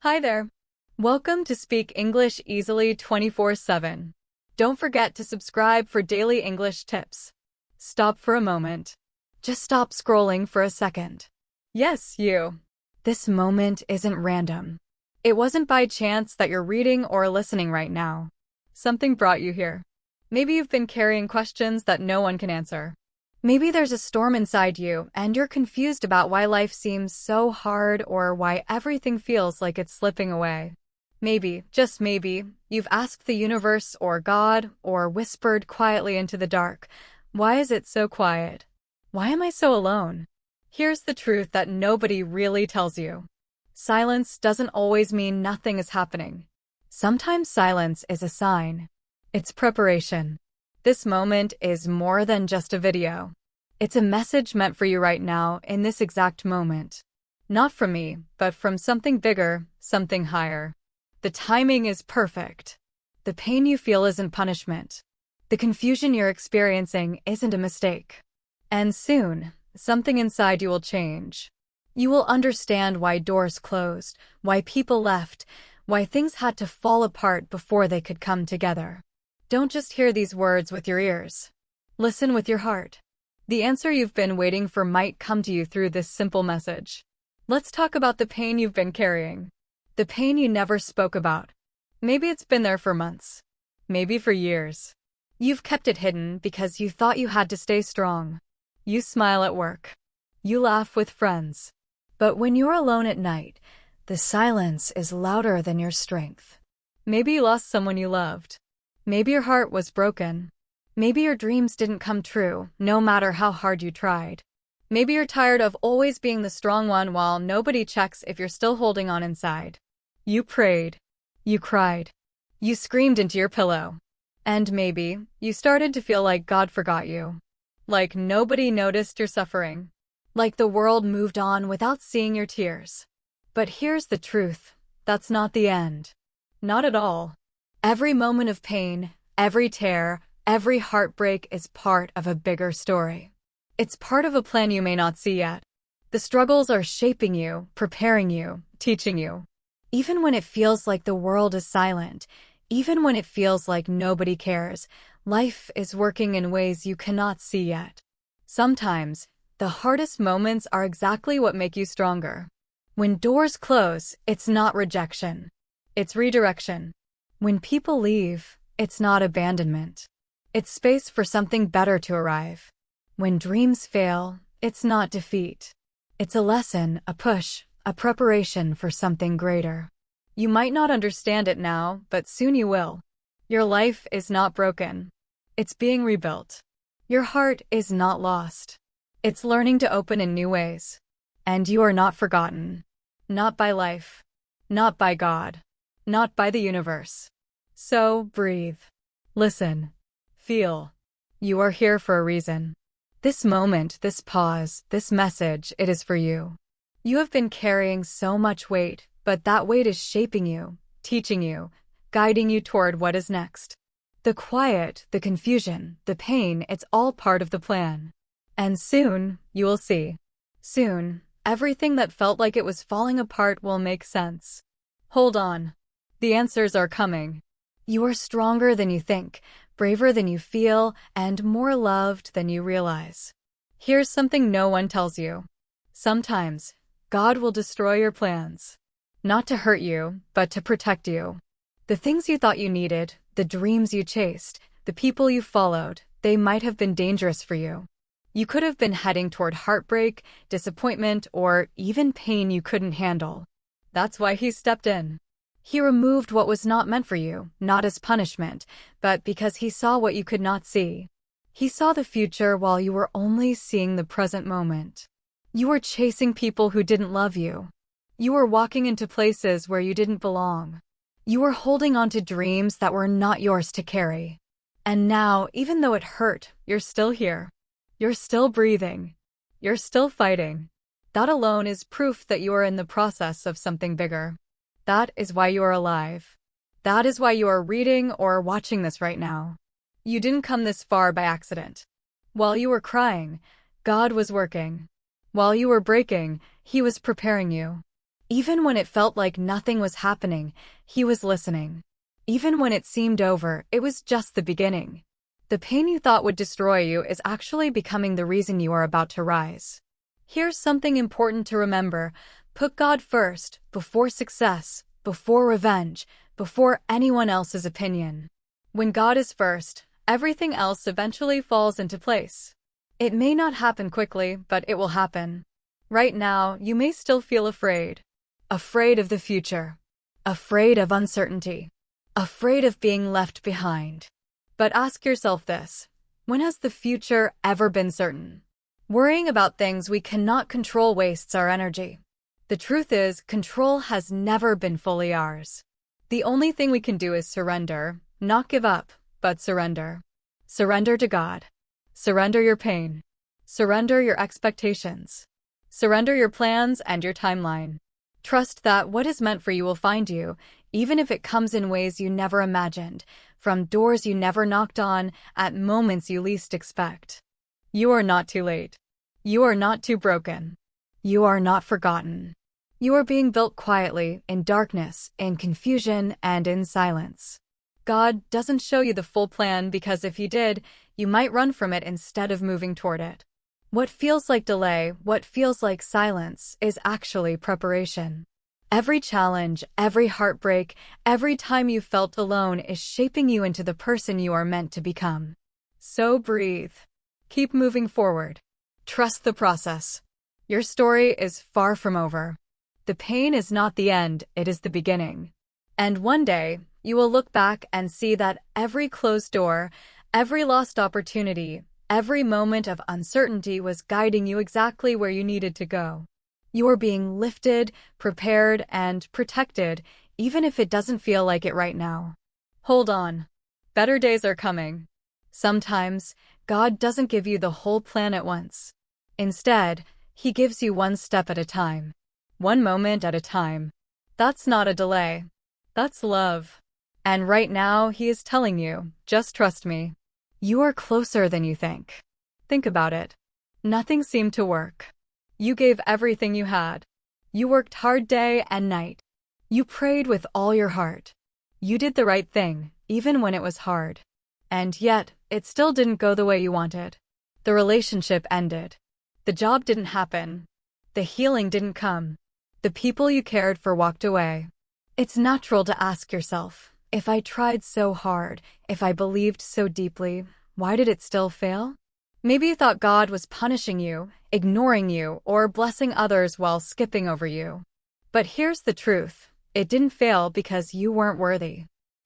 Hi there. Welcome to Speak English Easily 24/7. Don't forget to subscribe for daily English tips. Stop for a moment. Just stop scrolling for a second. Yes, you. This moment isn't random. It wasn't by chance that you're reading or listening right now. Something brought you here. Maybe you've been carrying questions that no one can answer. Maybe there's a storm inside you and you're confused about why life seems so hard or why everything feels like it's slipping away. Maybe, just maybe, you've asked the universe or God or whispered quietly into the dark, "Why is it so quiet? Why am I so alone?" Here's the truth that nobody really tells you. Silence doesn't always mean nothing is happening. Sometimes silence is a sign. It's preparation. This moment is more than just a video. It's a message meant for you right now in this exact moment. Not from me, but from something bigger, something higher. The timing is perfect. The pain you feel isn't punishment. The confusion you're experiencing isn't a mistake. And soon, something inside you will change. You will understand why doors closed, why people left, why things had to fall apart before they could come together. Don't just hear these words with your ears. Listen with your heart. The answer you've been waiting for might come to you through this simple message. Let's talk about the pain you've been carrying. The pain you never spoke about. Maybe it's been there for months. Maybe for years. You've kept it hidden because you thought you had to stay strong. You smile at work. You laugh with friends. But when you're alone at night, the silence is louder than your strength. Maybe you lost someone you loved. Maybe your heart was broken. Maybe your dreams didn't come true, no matter how hard you tried. Maybe you're tired of always being the strong one while nobody checks if you're still holding on inside. You prayed. You cried. You screamed into your pillow. And maybe you started to feel like God forgot you. Like nobody noticed your suffering. Like the world moved on without seeing your tears. But here's the truth. That's not the end. Not at all. Every moment of pain, every tear, every heartbreak is part of a bigger story. It's part of a plan you may not see yet. The struggles are shaping you, preparing you, teaching you. Even when it feels like the world is silent, even when it feels like nobody cares, life is working in ways you cannot see yet. Sometimes, the hardest moments are exactly what make you stronger. When doors close, it's not rejection. It's redirection. When people leave, it's not abandonment. It's space for something better to arrive. When dreams fail, it's not defeat. It's a lesson, a push, a preparation for something greater. You might not understand it now, but soon you will. Your life is not broken. It's being rebuilt. Your heart is not lost. It's learning to open in new ways. And you are not forgotten. Not by life. Not by God. Not by the universe. So, breathe. Listen. Feel. You are here for a reason. This moment, this pause, this message, it is for you. You have been carrying so much weight, but that weight is shaping you, teaching you, guiding you toward what is next. The quiet, the confusion, the pain, it's all part of the plan. And soon, you will see. Soon, everything that felt like it was falling apart will make sense. Hold on. The answers are coming. You are stronger than you think, braver than you feel, and more loved than you realize. Here's something no one tells you. Sometimes, God will destroy your plans. Not to hurt you, but to protect you. The things you thought you needed, the dreams you chased, the people you followed, they might have been dangerous for you. You could have been heading toward heartbreak, disappointment, or even pain you couldn't handle. That's why He stepped in. He removed what was not meant for you, not as punishment, but because He saw what you could not see. He saw the future while you were only seeing the present moment. You were chasing people who didn't love you. You were walking into places where you didn't belong. You were holding on to dreams that were not yours to carry. And now, even though it hurt, you're still here. You're still breathing. You're still fighting. That alone is proof that you are in the process of something bigger. That is why you are alive. That is why you are reading or watching this right now. You didn't come this far by accident. While you were crying, God was working. While you were breaking, He was preparing you. Even when it felt like nothing was happening, he was listening. Even when it seemed over, it was just the beginning. The pain you thought would destroy you is actually becoming the reason you are about to rise. Here's something important to remember. Put God first, before success, before revenge, before anyone else's opinion. When God is first, everything else eventually falls into place. It may not happen quickly, but it will happen. Right now, you may still feel afraid. Afraid of the future. Afraid of uncertainty. Afraid of being left behind. But ask yourself this: when has the future ever been certain? Worrying about things we cannot control wastes our energy. The truth is, control has never been fully ours. The only thing we can do is surrender, not give up, but surrender. Surrender to God. Surrender your pain. Surrender your expectations. Surrender your plans and your timeline. Trust that what is meant for you will find you, even if it comes in ways you never imagined, from doors you never knocked on, at moments you least expect. You are not too late. You are not too broken. You are not forgotten. You are being built quietly, in darkness, in confusion, and in silence. God doesn't show you the full plan because if He did, you might run from it instead of moving toward it. What feels like delay, what feels like silence, is actually preparation. Every challenge, every heartbreak, every time you felt alone is shaping you into the person you are meant to become. So breathe. Keep moving forward. Trust the process. Your story is far from over. The pain is not the end, it is the beginning. And one day, you will look back and see that every closed door, every lost opportunity, every moment of uncertainty was guiding you exactly where you needed to go. You are being lifted, prepared, and protected, even if it doesn't feel like it right now. Hold on. Better days are coming. Sometimes, God doesn't give you the whole plan at once. Instead, He gives you one step at a time. One moment at a time. That's not a delay. That's love. And right now, He is telling you, just trust me. You are closer than you think. Think about it. Nothing seemed to work. You gave everything you had. You worked hard day and night. You prayed with all your heart. You did the right thing, even when it was hard. And yet, it still didn't go the way you wanted. The relationship ended. The job didn't happen. The healing didn't come. The people you cared for walked away. It's natural to ask yourself, if I tried so hard, if I believed so deeply, why did it still fail? Maybe you thought God was punishing you, ignoring you, or blessing others while skipping over you. But here's the truth. It didn't fail because you weren't worthy.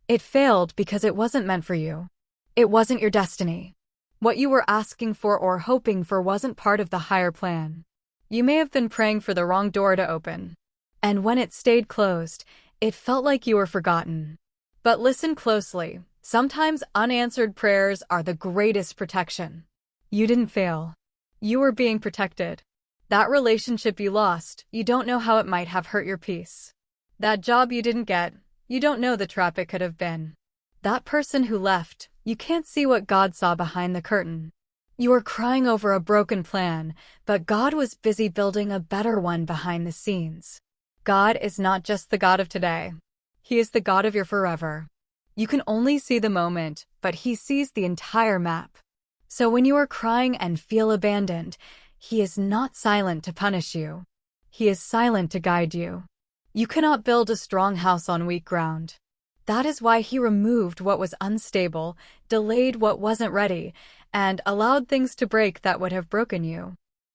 It failed because it wasn't meant for you. It wasn't your destiny. What you were asking for or hoping for wasn't part of the higher plan. You may have been praying for the wrong door to open. And when it stayed closed, it felt like you were forgotten. But listen closely. Sometimes unanswered prayers are the greatest protection. You didn't fail. You were being protected. That relationship you lost, you don't know how it might have hurt your peace. That job you didn't get, you don't know the trap it could have been. That person who left, you can't see what God saw behind the curtain. You were crying over a broken plan, but God was busy building a better one behind the scenes. God is not just the God of today. He is the God of your forever. You can only see the moment, but He sees the entire map. So when you are crying and feel abandoned, He is not silent to punish you. He is silent to guide you. You cannot build a strong house on weak ground. That is why He removed what was unstable, delayed what wasn't ready, and allowed things to break that would have broken you.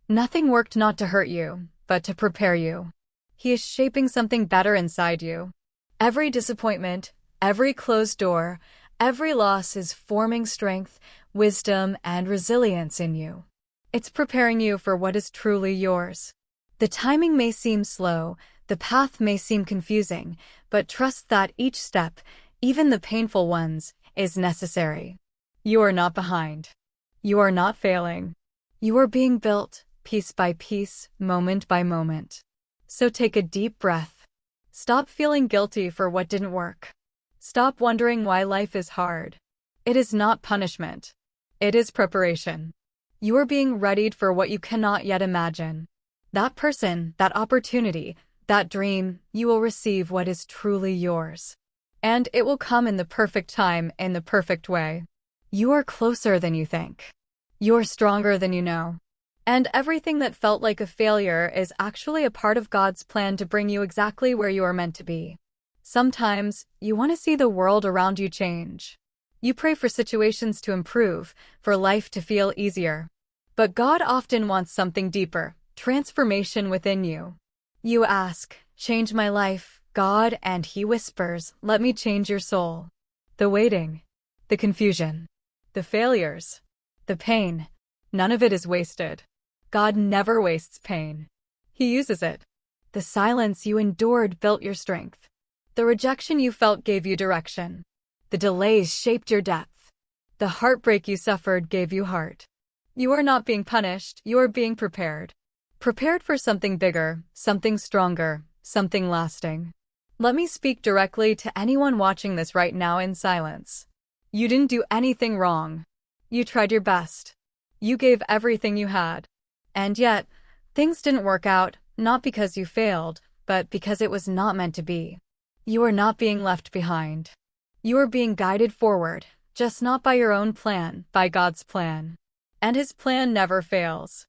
Nothing worked not to hurt you, but to prepare you. He is shaping something better inside you. Every disappointment, every closed door, every loss is forming strength, wisdom, and resilience in you. It's preparing you for what is truly yours. The timing may seem slow, the path may seem confusing, but trust that each step, even the painful ones, is necessary. You are not behind. You are not failing. You are being built, piece by piece, moment by moment. So take a deep breath. Stop feeling guilty for what didn't work. Stop wondering why life is hard. It is not punishment. It is preparation. You are being readied for what you cannot yet imagine. That person, that opportunity, that dream, you will receive what is truly yours. And it will come in the perfect time, in the perfect way. You are closer than you think. You're stronger than you know. And everything that felt like a failure is actually a part of God's plan to bring you exactly where you are meant to be. Sometimes, you want to see the world around you change. You pray for situations to improve, for life to feel easier. But God often wants something deeper, transformation within you. You ask, "Change my life, God," and He whispers, "Let me change your soul." The waiting, the confusion, the failures, the pain, none of it is wasted. God never wastes pain. He uses it. The silence you endured built your strength. The rejection you felt gave you direction. The delays shaped your depth. The heartbreak you suffered gave you heart. You are not being punished, you are being prepared. Prepared for something bigger, something stronger, something lasting. Let me speak directly to anyone watching this right now in silence. You didn't do anything wrong. You tried your best. You gave everything you had. And yet, things didn't work out, not because you failed, but because it was not meant to be. You are not being left behind. You are being guided forward, just not by your own plan, by God's plan. And His plan never fails.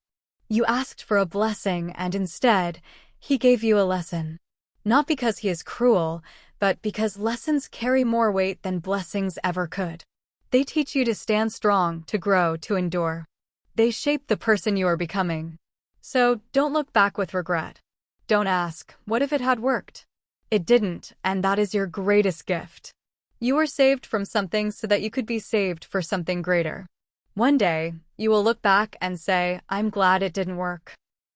You asked for a blessing, and instead, He gave you a lesson. Not because He is cruel, but because lessons carry more weight than blessings ever could. They teach you to stand strong, to grow, to endure. They shape the person you are becoming. So, don't look back with regret. Don't ask, "What if it had worked?" It didn't, and that is your greatest gift. You were saved from something so that you could be saved for something greater. One day, you will look back and say, "I'm glad it didn't work."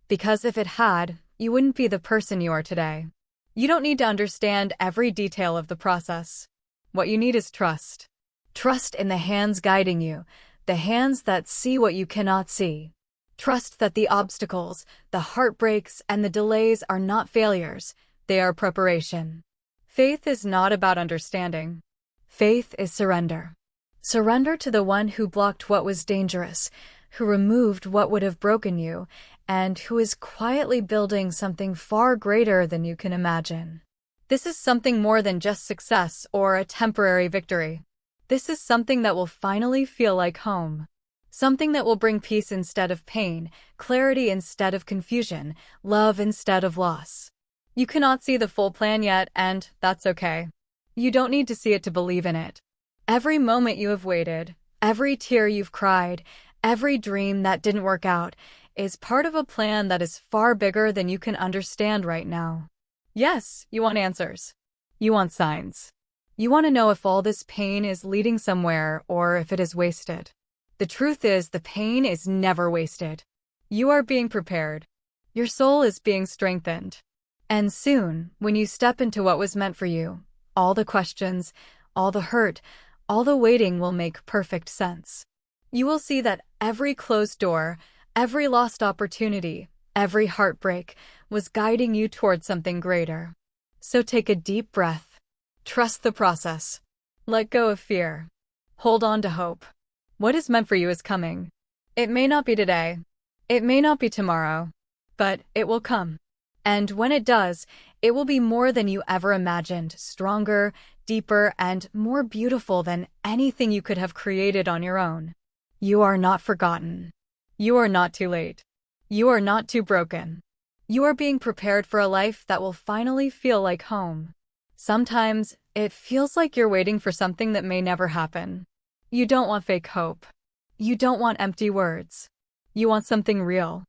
Because if it had, you wouldn't be the person you are today. You don't need to understand every detail of the process. What you need is trust. Trust in the hands guiding you, the hands that see what you cannot see. Trust that the obstacles, the heartbreaks, and the delays are not failures, they are preparation. Faith is not about understanding. Faith is surrender. Surrender to the one who blocked what was dangerous, who removed what would have broken you, and who is quietly building something far greater than you can imagine. This is something more than just success or a temporary victory. This is something that will finally feel like home. Something that will bring peace instead of pain, clarity instead of confusion, love instead of loss. You cannot see the full plan yet, and that's okay. You don't need to see it to believe in it. Every moment you have waited, every tear you've cried, every dream that didn't work out, is part of a plan that is far bigger than you can understand right now. Yes, you want answers. You want signs. You want to know if all this pain is leading somewhere or if it is wasted. The truth is, the pain is never wasted. You are being prepared. Your soul is being strengthened. And soon, when you step into what was meant for you, all the questions, all the hurt, all the waiting will make perfect sense. You will see that every closed door, every lost opportunity, every heartbreak was guiding you toward something greater. So take a deep breath. Trust the process. Let go of fear. Hold on to hope. What is meant for you is coming. It may not be today. It may not be tomorrow. But it will come. And when it does, it will be more than you ever imagined, stronger, deeper, and more beautiful than anything you could have created on your own. You are not forgotten. You are not too late. You are not too broken. You are being prepared for a life that will finally feel like home. Sometimes, it feels like you're waiting for something that may never happen. You don't want fake hope. You don't want empty words. You want something real.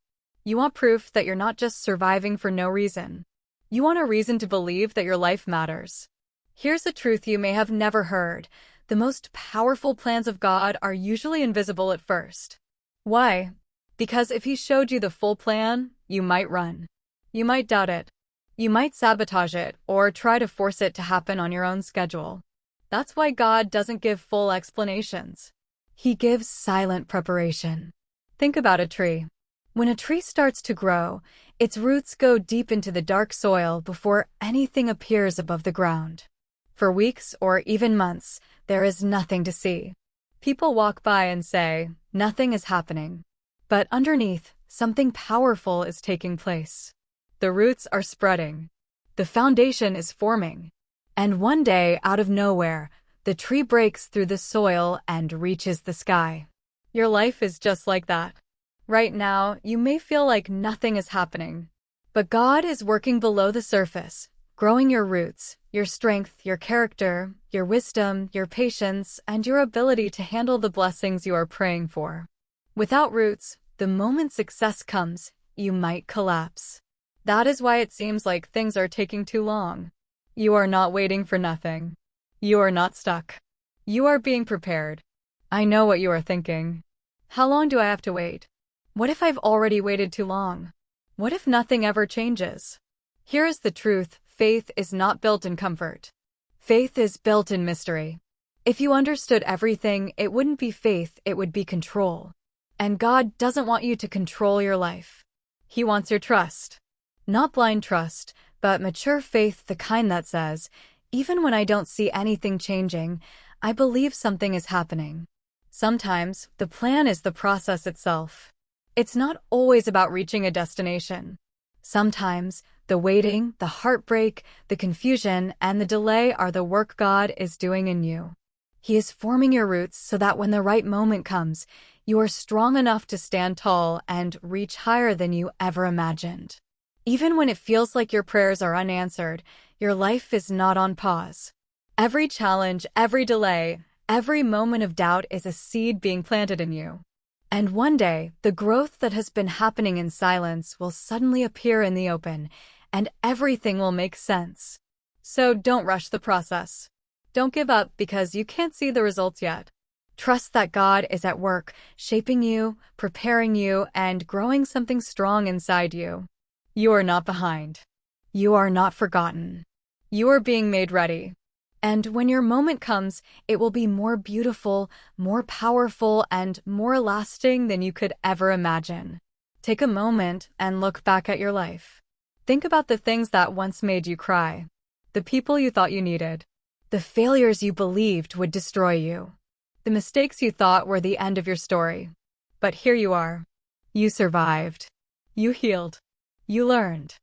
You want proof that you're not just surviving for no reason. You want a reason to believe that your life matters. Here's a truth you may have never heard. The most powerful plans of God are usually invisible at first. Why? Because if He showed you the full plan, you might run. You might doubt it. You might sabotage it or try to force it to happen on your own schedule. That's why God doesn't give full explanations. He gives silent preparation. Think about a tree. When a tree starts to grow, its roots go deep into the dark soil before anything appears above the ground. For weeks or even months, there is nothing to see. People walk by and say, "Nothing is happening." But underneath, something powerful is taking place. The roots are spreading. The foundation is forming. And one day, out of nowhere, the tree breaks through the soil and reaches the sky. Your life is just like that. Right now, you may feel like nothing is happening. But God is working below the surface, growing your roots, your strength, your character, your wisdom, your patience, and your ability to handle the blessings you are praying for. Without roots, the moment success comes, you might collapse. That is why it seems like things are taking too long. You are not waiting for nothing. You are not stuck. You are being prepared. I know what you are thinking. How long do I have to wait? What if I've already waited too long? What if nothing ever changes? Here is the truth: faith is not built in comfort. Faith is built in mystery. If you understood everything, it wouldn't be faith, it would be control. And God doesn't want you to control your life. He wants your trust. Not blind trust, but mature faith, the kind that says, even when I don't see anything changing, I believe something is happening. Sometimes, the plan is the process itself. It's not always about reaching a destination. Sometimes, the waiting, the heartbreak, the confusion, and the delay are the work God is doing in you. He is forming your roots so that when the right moment comes, you are strong enough to stand tall and reach higher than you ever imagined. Even when it feels like your prayers are unanswered, your life is not on pause. Every challenge, every delay, every moment of doubt is a seed being planted in you. And one day, the growth that has been happening in silence will suddenly appear in the open, and everything will make sense. So don't rush the process. Don't give up because you can't see the results yet. Trust that God is at work, shaping you, preparing you, and growing something strong inside you. You are not behind. You are not forgotten. You are being made ready. And when your moment comes, it will be more beautiful, more powerful, and more lasting than you could ever imagine. Take a moment and look back at your life. Think about the things that once made you cry, the people you thought you needed, the failures you believed would destroy you, the mistakes you thought were the end of your story. But here you are. You survived. You healed. You learned.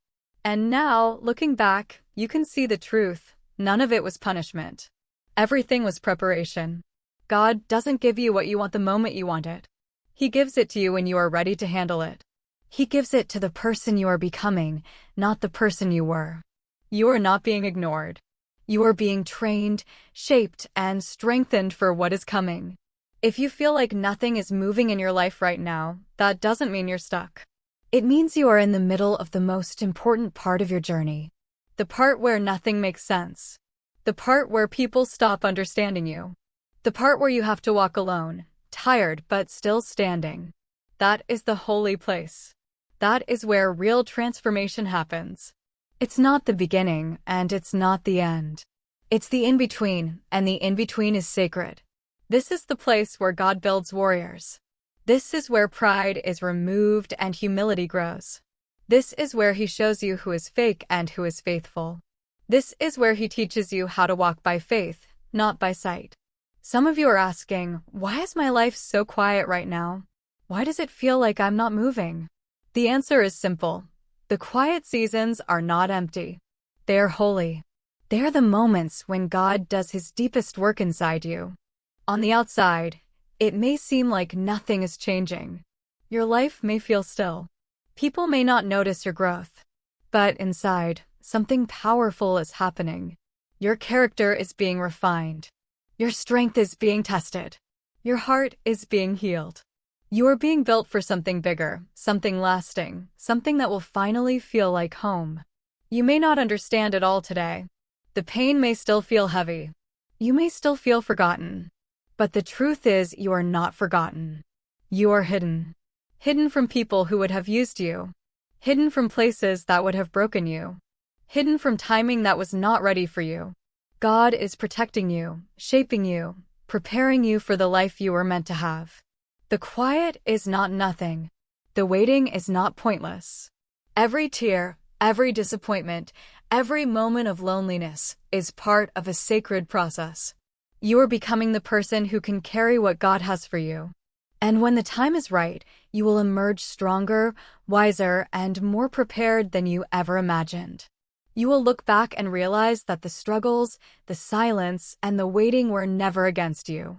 And now, looking back, you can see the truth. None of it was punishment. Everything was preparation. God doesn't give you what you want the moment you want it. He gives it to you when you are ready to handle it. He gives it to the person you are becoming, not the person you were. You are not being ignored. You are being trained, shaped, and strengthened for what is coming. If you feel like nothing is moving in your life right now, that doesn't mean you're stuck. It means you are in the middle of the most important part of your journey. The part where nothing makes sense. The part where people stop understanding you. The part where you have to walk alone, tired but still standing. That is the holy place. That is where real transformation happens. It's not the beginning, and it's not the end. It's the in-between, and the in-between is sacred. This is the place where God builds warriors. This is where pride is removed and humility grows. This is where He shows you who is fake and who is faithful. This is where He teaches you how to walk by faith, not by sight. Some of you are asking, why is my life so quiet right now? Why does it feel like I'm not moving? The answer is simple. The quiet seasons are not empty. They are holy. They are the moments when God does His deepest work inside you. On the outside, it may seem like nothing is changing. Your life may feel still. People may not notice your growth. But inside, something powerful is happening. Your character is being refined. Your strength is being tested. Your heart is being healed. You are being built for something bigger, something lasting, something that will finally feel like home. You may not understand it all today. The pain may still feel heavy. You may still feel forgotten. But the truth is, you are not forgotten. You are hidden. Hidden from people who would have used you. Hidden from places that would have broken you. Hidden from timing that was not ready for you. God is protecting you, shaping you, preparing you for the life you were meant to have. The quiet is not nothing. The waiting is not pointless. Every tear, every disappointment, every moment of loneliness is part of a sacred process. You are becoming the person who can carry what God has for you. And when the time is right, you will emerge stronger, wiser, and more prepared than you ever imagined. You will look back and realize that the struggles, the silence, and the waiting were never against you.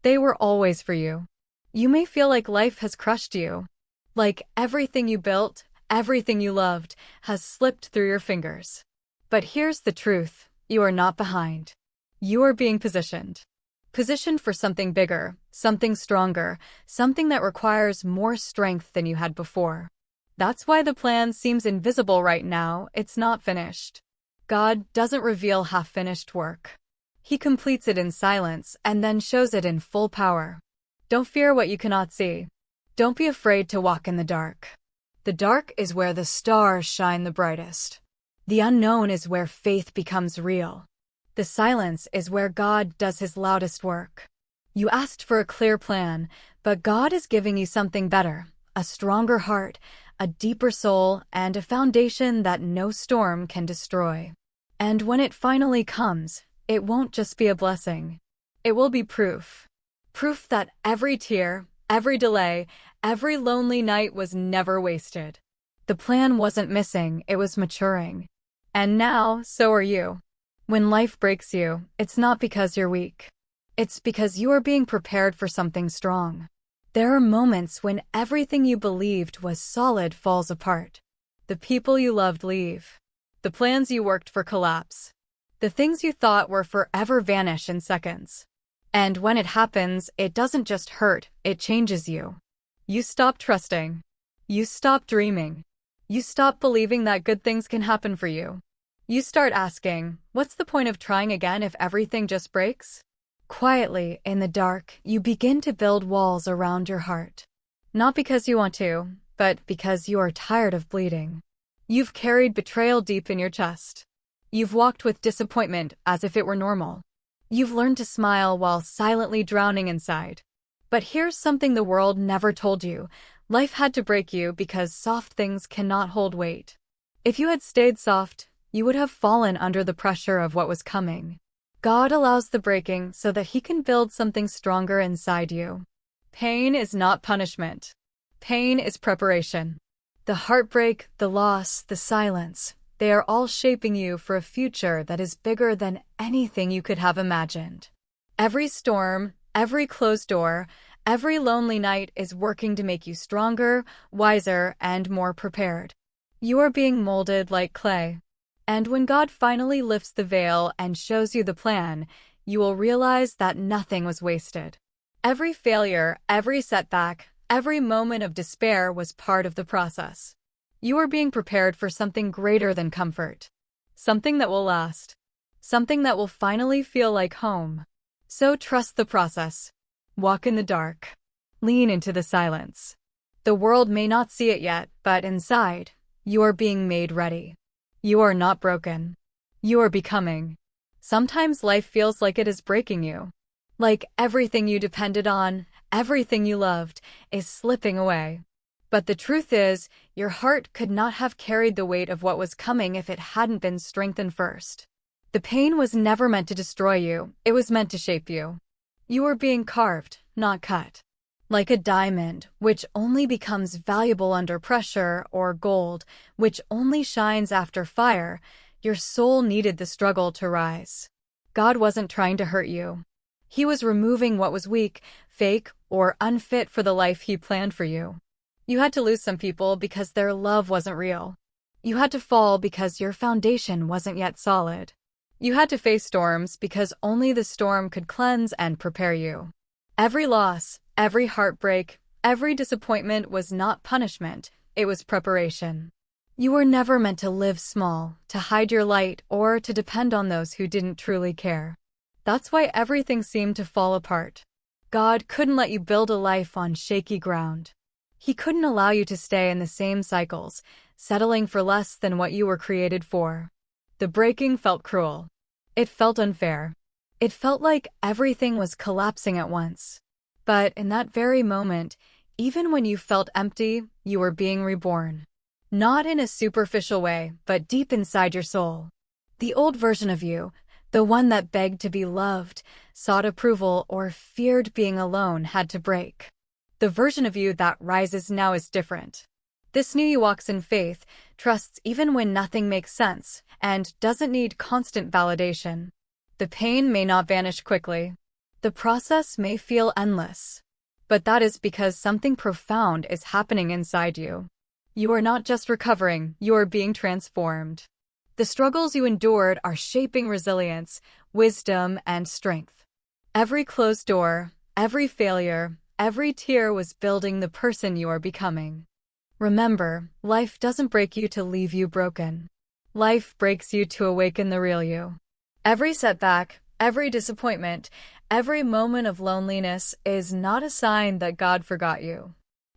They were always for you. You may feel like life has crushed you. Like everything you built, everything you loved, has slipped through your fingers. But here's the truth. You are not behind. You are being positioned. Positioned for something bigger, something stronger, something that requires more strength than you had before. That's why the plan seems invisible right now. It's not finished. God doesn't reveal half-finished work. He completes it in silence and then shows it in full power. Don't fear what you cannot see. Don't be afraid to walk in the dark. The dark is where the stars shine the brightest. The unknown is where faith becomes real. The silence is where God does his loudest work. You asked for a clear plan, but God is giving you something better, a stronger heart, a deeper soul, and a foundation that no storm can destroy. And when it finally comes, it won't just be a blessing. It will be proof. Proof that every tear, every delay, every lonely night was never wasted. The plan wasn't missing, it was maturing. And now, so are you. When life breaks you, it's not because you're weak. It's because you are being prepared for something strong. There are moments when everything you believed was solid falls apart. The people you loved leave. The plans you worked for collapse. The things you thought were forever vanish in seconds. And when it happens, it doesn't just hurt, it changes you. You stop trusting. You stop dreaming. You stop believing that good things can happen for you. You start asking, what's the point of trying again if everything just breaks? Quietly, in the dark, you begin to build walls around your heart. Not because you want to, but because you are tired of bleeding. You've carried betrayal deep in your chest. You've walked with disappointment as if it were normal. You've learned to smile while silently drowning inside. But here's something the world never told you. Life had to break you because soft things cannot hold weight. If you had stayed soft, you would have fallen under the pressure of what was coming. God allows the breaking so that he can build something stronger inside you. Pain is not punishment. Pain is preparation. The heartbreak, the loss, the silence, they are all shaping you for a future that is bigger than anything you could have imagined. Every storm, every closed door, every lonely night is working to make you stronger, wiser, and more prepared. You are being molded like clay. And when God finally lifts the veil and shows you the plan, you will realize that nothing was wasted. Every failure, every setback, every moment of despair was part of the process. You are being prepared for something greater than comfort. Something that will last. Something that will finally feel like home. So trust the process. Walk in the dark. Lean into the silence. The world may not see it yet, but inside, you are being made ready. You are not broken. You are becoming. Sometimes life feels like it is breaking you. Like everything you depended on, everything you loved, is slipping away. But the truth is, your heart could not have carried the weight of what was coming if it hadn't been strengthened first. The pain was never meant to destroy you, it was meant to shape you. You are being carved, not cut. Like a diamond, which only becomes valuable under pressure, or gold, which only shines after fire, your soul needed the struggle to rise. God wasn't trying to hurt you. He was removing what was weak, fake, or unfit for the life he planned for you. You had to lose some people because their love wasn't real. You had to fall because your foundation wasn't yet solid. You had to face storms because only the storm could cleanse and prepare you. Every loss, every heartbreak, every disappointment was not punishment, it was preparation. You were never meant to live small, to hide your light, or to depend on those who didn't truly care. That's why everything seemed to fall apart. God couldn't let you build a life on shaky ground. He couldn't allow you to stay in the same cycles, settling for less than what you were created for. The breaking felt cruel. It felt unfair. It felt like everything was collapsing at once. But in that very moment, even when you felt empty, you were being reborn. Not in a superficial way, but deep inside your soul. The old version of you, the one that begged to be loved, sought approval, or feared being alone, had to break. The version of you that rises now is different. This new you walks in faith, trusts even when nothing makes sense, and doesn't need constant validation. The pain may not vanish quickly. The process may feel endless. But that is because something profound is happening inside you. You are not just recovering, you are being transformed. The struggles you endured are shaping resilience, wisdom, and strength. Every closed door, every failure, every tear was building the person you are becoming. Remember, life doesn't break you to leave you broken. Life breaks you to awaken the real you. Every setback, every disappointment, every moment of loneliness is not a sign that God forgot you.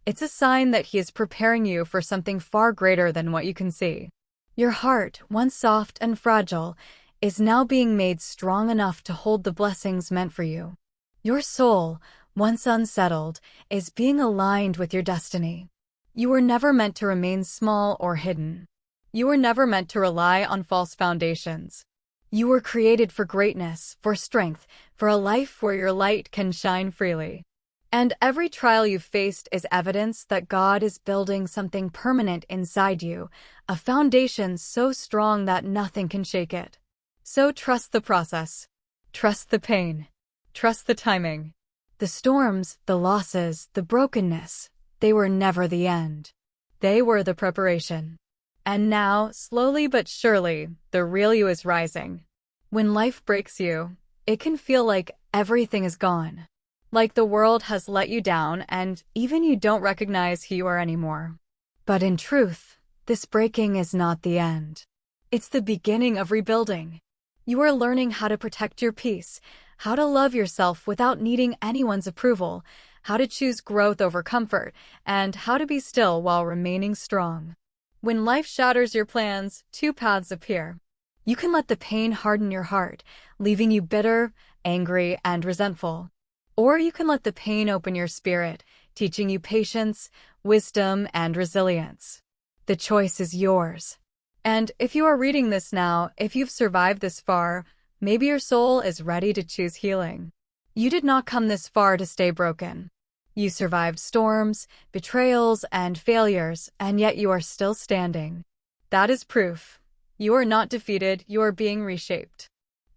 It's a sign that He is preparing you for something far greater than what you can see. Your heart, once soft and fragile, is now being made strong enough to hold the blessings meant for you. Your soul, once unsettled, is being aligned with your destiny. You were never meant to remain small or hidden. You were never meant to rely on false foundations. You were created for greatness, for strength, for a life where your light can shine freely. And every trial you've faced is evidence that God is building something permanent inside you, a foundation so strong that nothing can shake it. So trust the process. Trust the pain. Trust the timing. The storms, the losses, the brokenness, they were never the end. They were the preparation. And now, slowly but surely, the real you is rising. When life breaks you, it can feel like everything is gone. Like the world has let you down and even you don't recognize who you are anymore. But in truth, this breaking is not the end. It's the beginning of rebuilding. You are learning how to protect your peace, how to love yourself without needing anyone's approval, how to choose growth over comfort, and how to be still while remaining strong. When life shatters your plans, two paths appear. You can let the pain harden your heart, leaving you bitter, angry, and resentful. Or you can let the pain open your spirit, teaching you patience, wisdom, and resilience. The choice is yours. And if you are reading this now, if you've survived this far, maybe your soul is ready to choose healing. You did not come this far to stay broken. You survived storms, betrayals, and failures, and yet you are still standing. That is proof. You are not defeated, you are being reshaped.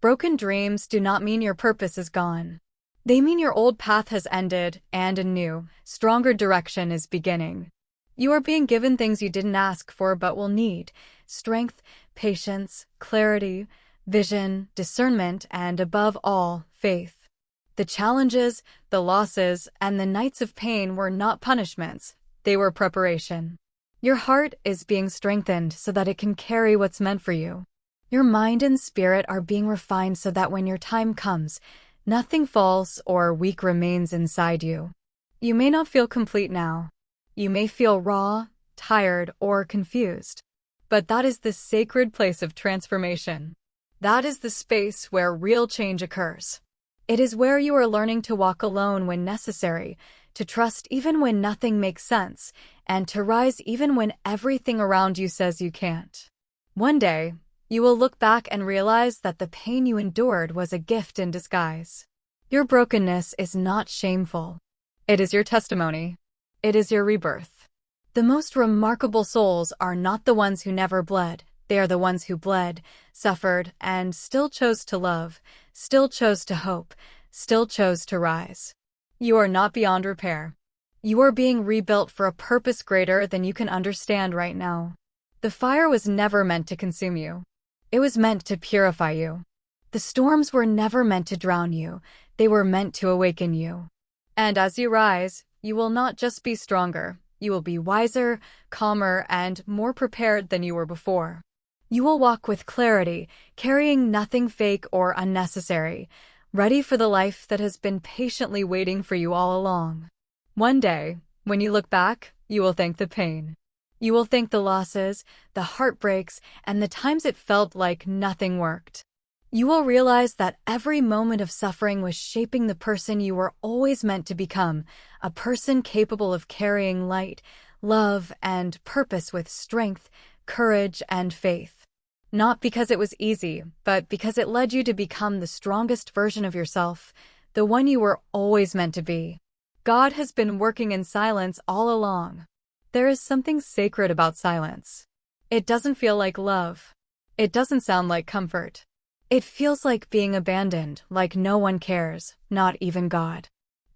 Broken dreams do not mean your purpose is gone. They mean your old path has ended, and a new, stronger direction is beginning. You are being given things you didn't ask for but will need: strength, patience, clarity, vision, discernment, and above all, faith. The challenges, the losses, and the nights of pain were not punishments, they were preparation. Your heart is being strengthened so that it can carry what's meant for you. Your mind and spirit are being refined so that when your time comes, nothing false or weak remains inside you. You may not feel complete now. You may feel raw, tired, or confused. But that is the sacred place of transformation. That is the space where real change occurs. It is where you are learning to walk alone when necessary, to trust even when nothing makes sense, and to rise even when everything around you says you can't. One day, you will look back and realize that the pain you endured was a gift in disguise. Your brokenness is not shameful. It is your testimony. It is your rebirth. The most remarkable souls are not the ones who never bled. They are the ones who bled, suffered, and still chose to love, still chose to hope, still chose to rise. You are not beyond repair. You are being rebuilt for a purpose greater than you can understand right now. The fire was never meant to consume you. It was meant to purify you. The storms were never meant to drown you. They were meant to awaken you. And as you rise, you will not just be stronger. You will be wiser, calmer, and more prepared than you were before. You will walk with clarity, carrying nothing fake or unnecessary, ready for the life that has been patiently waiting for you all along. One day, when you look back, you will thank the pain. You will thank the losses, the heartbreaks, and the times it felt like nothing worked. You will realize that every moment of suffering was shaping the person you were always meant to become, a person capable of carrying light, love, and purpose with strength, courage, and faith. Not because it was easy, but because it led you to become the strongest version of yourself, the one you were always meant to be. God has been working in silence all along. There is something sacred about silence. It doesn't feel like love. It doesn't sound like comfort. It feels like being abandoned, like no one cares, not even God.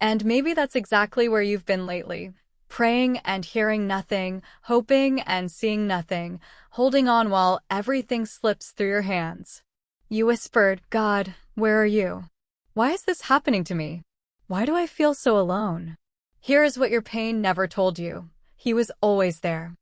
And maybe that's exactly where you've been lately. Praying and hearing nothing, hoping and seeing nothing, holding on while everything slips through your hands. You whispered, "God, where are you? Why is this happening to me? Why do I feel so alone?" Here is what your pain never told you. He was always there.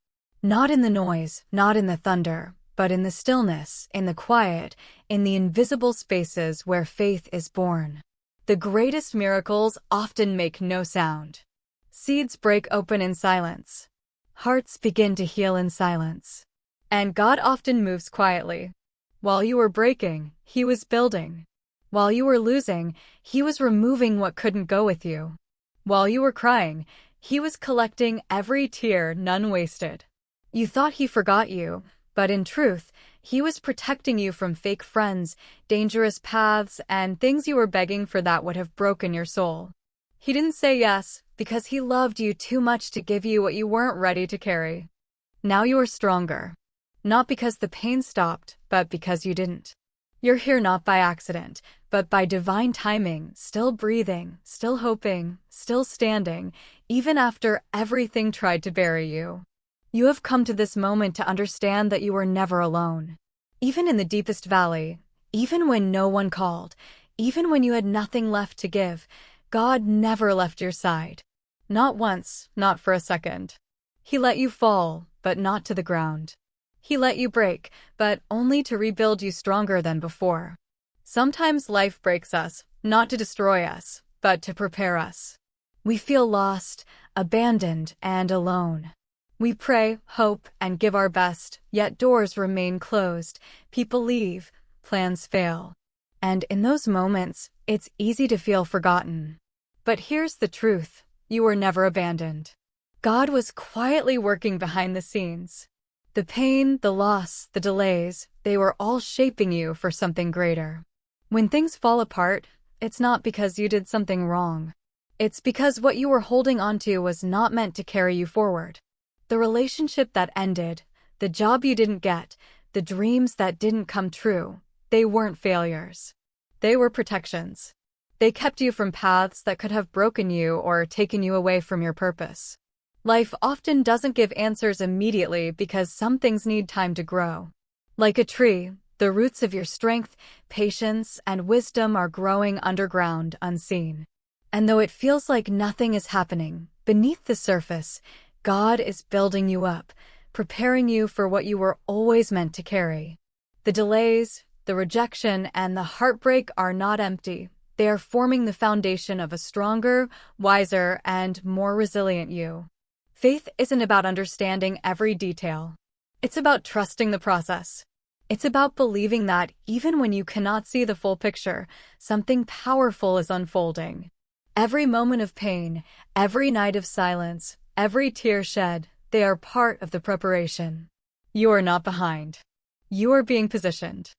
Not in the noise, not in the thunder, but in the stillness, in the quiet, in the invisible spaces where faith is born. The greatest miracles often make no sound. Seeds break open in silence. Hearts begin to heal in silence. And God often moves quietly. While you were breaking, He was building. While you were losing, He was removing what couldn't go with you. While you were crying, He was collecting every tear, none wasted. You thought He forgot you, but in truth, He was protecting you from fake friends, dangerous paths, and things you were begging for that would have broken your soul. He didn't say yes, because He loved you too much to give you what you weren't ready to carry. Now you are stronger. Not because the pain stopped, but because you didn't. You're here not by accident, but by divine timing, still breathing, still hoping, still standing, even after everything tried to bury you. You have come to this moment to understand that you were never alone. Even in the deepest valley, even when no one called, even when you had nothing left to give, God never left your side. Not once, not for a second. He let you fall, but not to the ground. He let you break, but only to rebuild you stronger than before. Sometimes life breaks us, not to destroy us, but to prepare us. We feel lost, abandoned, and alone. We pray, hope, and give our best, yet doors remain closed, people leave, plans fail. And in those moments, it's easy to feel forgotten. But here's the truth: you were never abandoned. God was quietly working behind the scenes. The pain, the loss, the delays, they were all shaping you for something greater. When things fall apart, it's not because you did something wrong. It's because what you were holding onto was not meant to carry you forward. The relationship that ended, the job you didn't get, the dreams that didn't come true, they weren't failures. They were protections. They kept you from paths that could have broken you or taken you away from your purpose. Life often doesn't give answers immediately because some things need time to grow. Like a tree, the roots of your strength, patience, and wisdom are growing underground, unseen. And though it feels like nothing is happening, beneath the surface, God is building you up, preparing you for what you were always meant to carry. The delays, the rejection, and the heartbreak are not empty. They are forming the foundation of a stronger, wiser, and more resilient you. Faith isn't about understanding every detail. It's about trusting the process. It's about believing that even when you cannot see the full picture, something powerful is unfolding. Every moment of pain, every night of silence, every tear shed, they are part of the preparation. You are not behind. You are being positioned.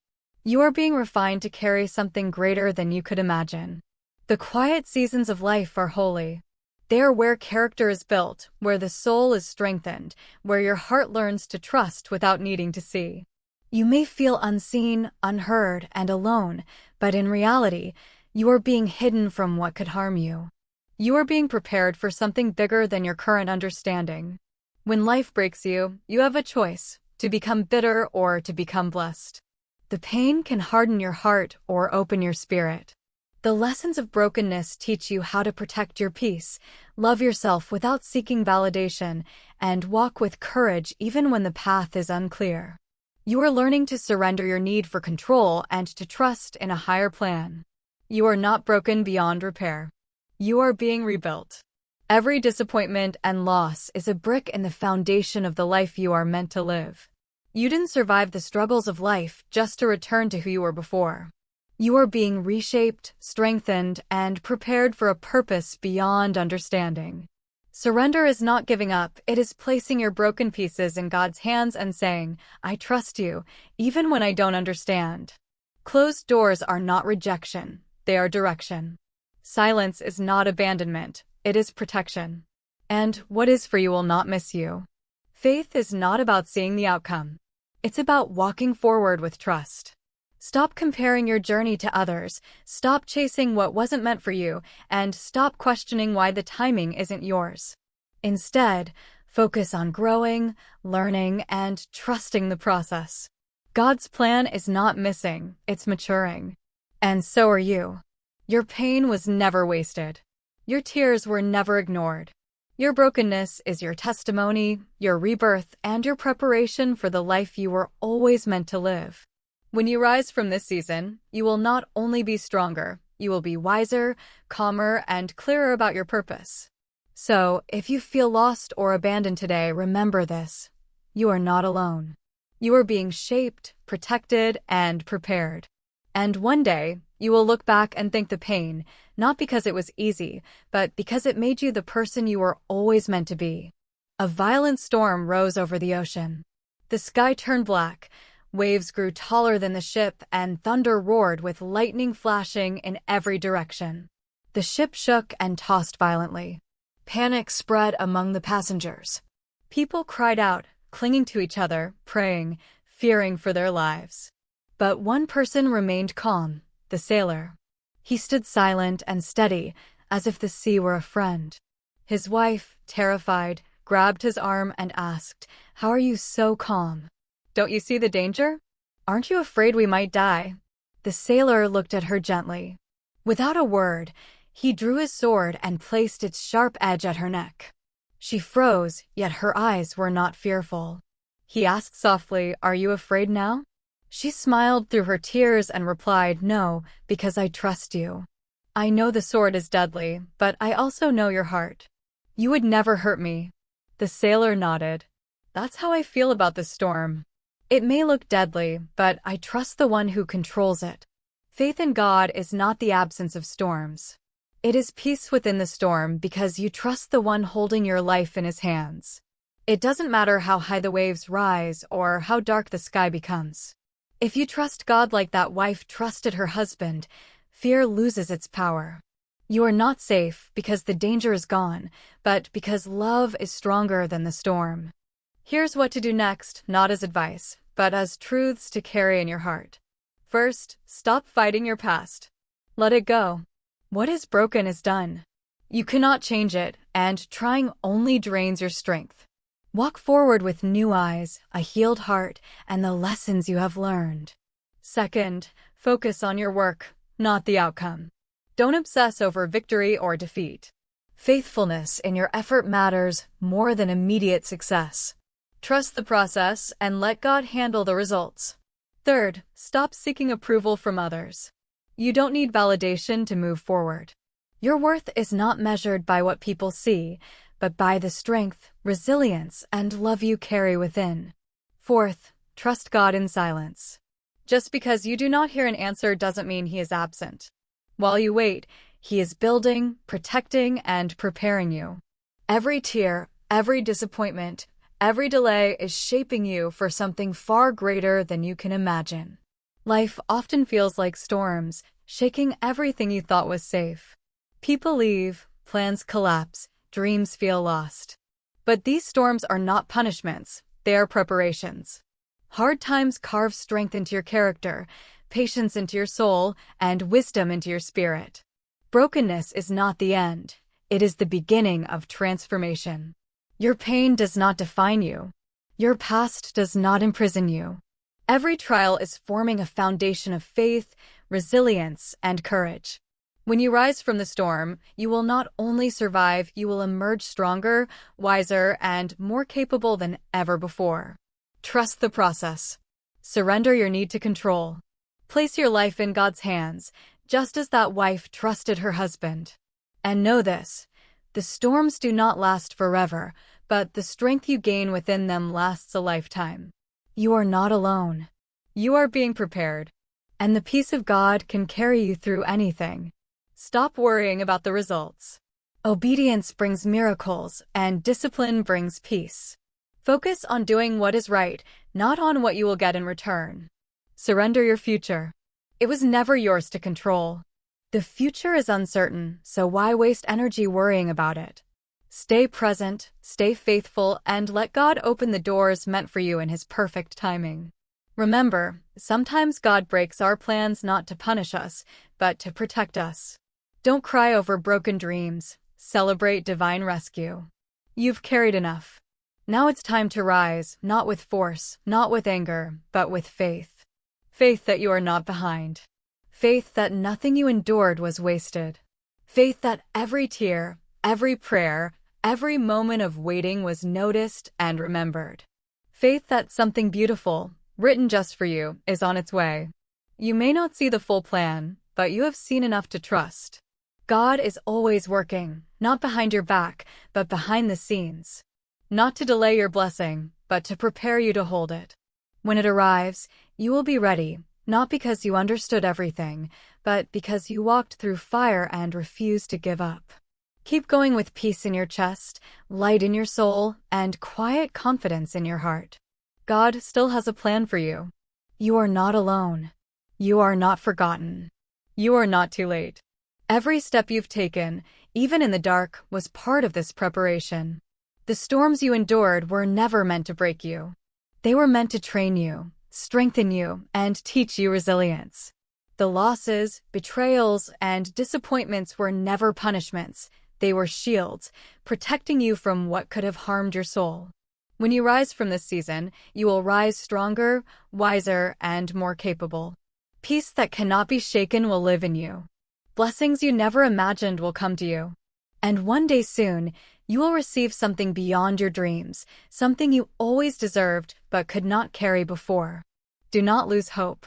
You are being refined to carry something greater than you could imagine. The quiet seasons of life are holy. They are where character is built, where the soul is strengthened, where your heart learns to trust without needing to see. You may feel unseen, unheard, and alone, but in reality, you are being hidden from what could harm you. You are being prepared for something bigger than your current understanding. When life breaks you, you have a choice: to become bitter or to become blessed. The pain can harden your heart or open your spirit. The lessons of brokenness teach you how to protect your peace, love yourself without seeking validation, and walk with courage even when the path is unclear. You are learning to surrender your need for control and to trust in a higher plan. You are not broken beyond repair. You are being rebuilt. Every disappointment and loss is a brick in the foundation of the life you are meant to live. You didn't survive the struggles of life just to return to who you were before. You are being reshaped, strengthened, and prepared for a purpose beyond understanding. Surrender is not giving up, it is placing your broken pieces in God's hands and saying, "I trust you, even when I don't understand." Closed doors are not rejection, they are direction. Silence is not abandonment, it is protection. And what is for you will not miss you. Faith is not about seeing the outcome. It's about walking forward with trust. Stop comparing your journey to others, stop chasing what wasn't meant for you, and stop questioning why the timing isn't yours. Instead, focus on growing, learning, and trusting the process. God's plan is not missing, it's maturing. And so are you. Your pain was never wasted. Your tears were never ignored. Your brokenness is your testimony, your rebirth, and your preparation for the life you were always meant to live. When you rise from this season, you will not only be stronger, you will be wiser, calmer, and clearer about your purpose. So, if you feel lost or abandoned today, remember this. You are not alone. You are being shaped, protected, and prepared. And one day, you will look back and thank the pain, not because it was easy, but because it made you the person you were always meant to be. A violent storm rose over the ocean. The sky turned black, waves grew taller than the ship, and thunder roared with lightning flashing in every direction. The ship shook and tossed violently. Panic spread among the passengers. People cried out, clinging to each other, praying, fearing for their lives. But one person remained calm, the sailor. He stood silent and steady, as if the sea were a friend. His wife, terrified, grabbed his arm and asked, "How are you so calm? Don't you see the danger? Aren't you afraid we might die?" The sailor looked at her gently. Without a word, he drew his sword and placed its sharp edge at her neck. She froze, yet her eyes were not fearful. He asked softly, "Are you afraid now?" She smiled through her tears and replied, "No, because I trust you. I know the sword is deadly, but I also know your heart. You would never hurt me." The sailor nodded. "That's how I feel about the storm. It may look deadly, but I trust the one who controls it." Faith in God is not the absence of storms. It is peace within the storm because you trust the one holding your life in his hands. It doesn't matter how high the waves rise or how dark the sky becomes. If you trust God like that wife trusted her husband, fear loses its power. You are not safe because the danger is gone, but because love is stronger than the storm. Here's what to do next, not as advice, but as truths to carry in your heart. First, stop fighting your past. Let it go. What is broken is done. You cannot change it, and trying only drains your strength. Walk forward with new eyes, a healed heart, and the lessons you have learned. Second, focus on your work, not the outcome. Don't obsess over victory or defeat. Faithfulness in your effort matters more than immediate success. Trust the process and let God handle the results. Third, stop seeking approval from others. You don't need validation to move forward. Your worth is not measured by what people see, but by the strength, resilience, and love you carry within. Fourth, trust God in silence. Just because you do not hear an answer doesn't mean He is absent. While you wait, He is building, protecting, and preparing you. Every tear, every disappointment, every delay is shaping you for something far greater than you can imagine. Life often feels like storms, shaking everything you thought was safe. People leave, plans collapse, dreams feel lost. But these storms are not punishments, they are preparations. Hard times carve strength into your character, patience into your soul, and wisdom into your spirit. Brokenness is not the end, it is the beginning of transformation. Your pain does not define you. Your past does not imprison you. Every trial is forming a foundation of faith, resilience, and courage. When you rise from the storm, you will not only survive, you will emerge stronger, wiser, and more capable than ever before. Trust the process. Surrender your need to control. Place your life in God's hands, just as that wife trusted her husband. And know this, the storms do not last forever, but the strength you gain within them lasts a lifetime. You are not alone. You are being prepared. And the peace of God can carry you through anything. Stop worrying about the results. Obedience brings miracles, and discipline brings peace. Focus on doing what is right, not on what you will get in return. Surrender your future. It was never yours to control. The future is uncertain, so why waste energy worrying about it? Stay present, stay faithful, and let God open the doors meant for you in His perfect timing. Remember, sometimes God breaks our plans not to punish us, but to protect us. Don't cry over broken dreams. Celebrate divine rescue. You've carried enough. Now it's time to rise, not with force, not with anger, but with faith. Faith that you are not behind. Faith that nothing you endured was wasted. Faith that every tear, every prayer, every moment of waiting was noticed and remembered. Faith that something beautiful, written just for you, is on its way. You may not see the full plan, but you have seen enough to trust. God is always working, not behind your back, but behind the scenes. Not to delay your blessing, but to prepare you to hold it. When it arrives, you will be ready, not because you understood everything, but because you walked through fire and refused to give up. Keep going with peace in your chest, light in your soul, and quiet confidence in your heart. God still has a plan for you. You are not alone. You are not forgotten. You are not too late. Every step you've taken, even in the dark, was part of this preparation. The storms you endured were never meant to break you. They were meant to train you, strengthen you, and teach you resilience. The losses, betrayals, and disappointments were never punishments. They were shields, protecting you from what could have harmed your soul. When you rise from this season, you will rise stronger, wiser, and more capable. Peace that cannot be shaken will live in you. Blessings you never imagined will come to you. And one day soon, you will receive something beyond your dreams, something you always deserved but could not carry before. Do not lose hope.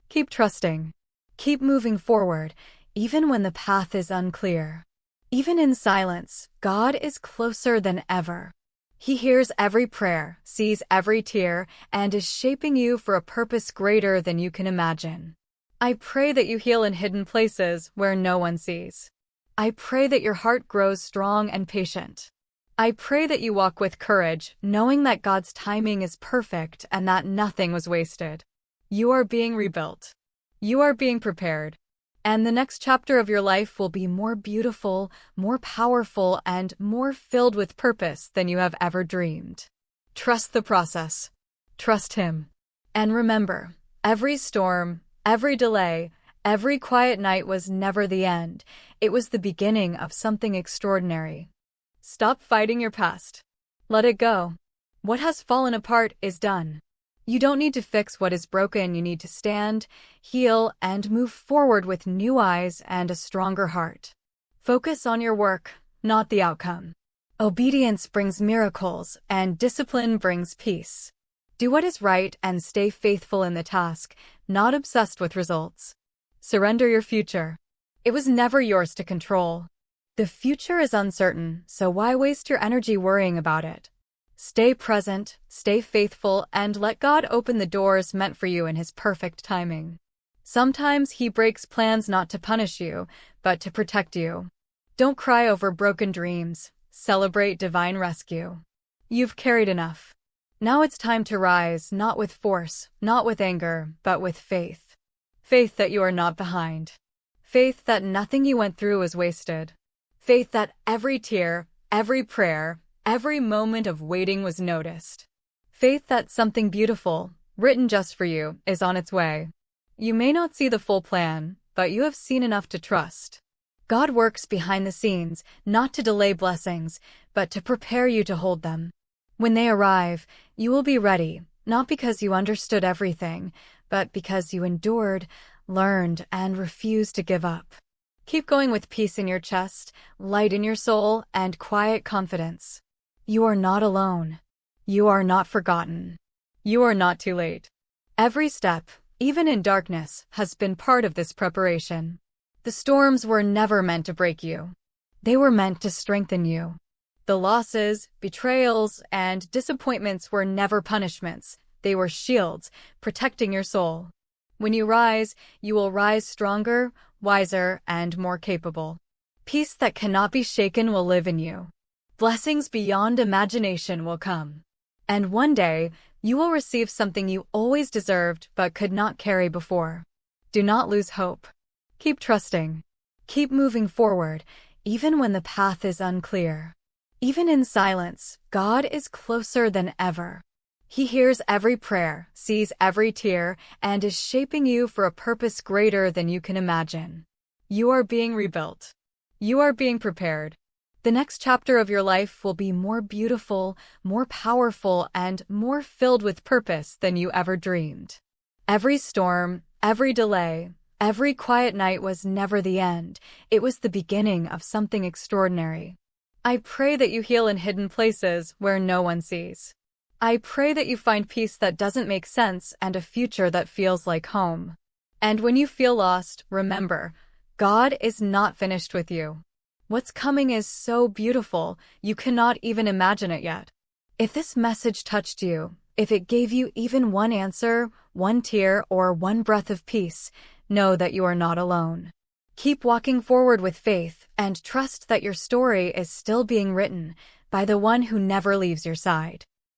Keep trusting. Keep moving forward, even when the path is unclear. Even in silence, God is closer than ever. He hears every prayer, sees every tear, and is shaping you for a purpose greater than you can imagine. I pray that you heal in hidden places where no one sees. I pray that your heart grows strong and patient. I pray that you walk with courage, knowing that God's timing is perfect and that nothing was wasted. You are being rebuilt. You are being prepared. And the next chapter of your life will be more beautiful, more powerful, and more filled with purpose than you have ever dreamed. Trust the process. Trust Him. And remember, every storm, every delay, every quiet night was never the end. It was the beginning of something extraordinary. Stop fighting your past. Let it go. What has fallen apart is done. You don't need to fix what is broken. You need to stand, heal, and move forward with new eyes and a stronger heart. Focus on your work, not the outcome. Obedience brings miracles, and discipline brings peace. Do what is right and stay faithful in the task, not obsessed with results. Surrender your future. It was never yours to control. The future is uncertain, so why waste your energy worrying about it? Stay present, stay faithful, and let God open the doors meant for you in His perfect timing. Sometimes He breaks plans not to punish you, but to protect you. Don't cry over broken dreams. Celebrate divine rescue. You've carried enough. Now it's time to rise, not with force, not with anger, but with faith. Faith that you are not behind. Faith that nothing you went through was wasted. Faith that every tear, every prayer, every moment of waiting was noticed. Faith that something beautiful, written just for you, is on its way. You may not see the full plan, but you have seen enough to trust. God works behind the scenes, not to delay blessings, but to prepare you to hold them. When they arrive, you will be ready, not because you understood everything, but because you endured, learned, and refused to give up. Keep going with peace in your chest, light in your soul, and quiet confidence. You are not alone. You are not forgotten. You are not too late. Every step, even in darkness, has been part of this preparation. The storms were never meant to break you. They were meant to strengthen you. The losses, betrayals, and disappointments were never punishments. They were shields, protecting your soul. When you rise, you will rise stronger, wiser, and more capable. Peace that cannot be shaken will live in you. Blessings beyond imagination will come. And one day, you will receive something you always deserved but could not carry before. Do not lose hope. Keep trusting. Keep moving forward, even when the path is unclear. Even in silence, God is closer than ever. He hears every prayer, sees every tear, and is shaping you for a purpose greater than you can imagine. You are being rebuilt. You are being prepared. The next chapter of your life will be more beautiful, more powerful, and more filled with purpose than you ever dreamed. Every storm, every delay, every quiet night was never the end. It was the beginning of something extraordinary. I pray that you heal in hidden places where no one sees. I pray that you find peace that doesn't make sense and a future that feels like home. And when you feel lost, remember, God is not finished with you. What's coming is so beautiful, you cannot even imagine it yet. If this message touched you, if it gave you even one answer, one tear, or one breath of peace, know that you are not alone. Keep walking forward with faith and trust that your story is still being written by the one who never leaves your side.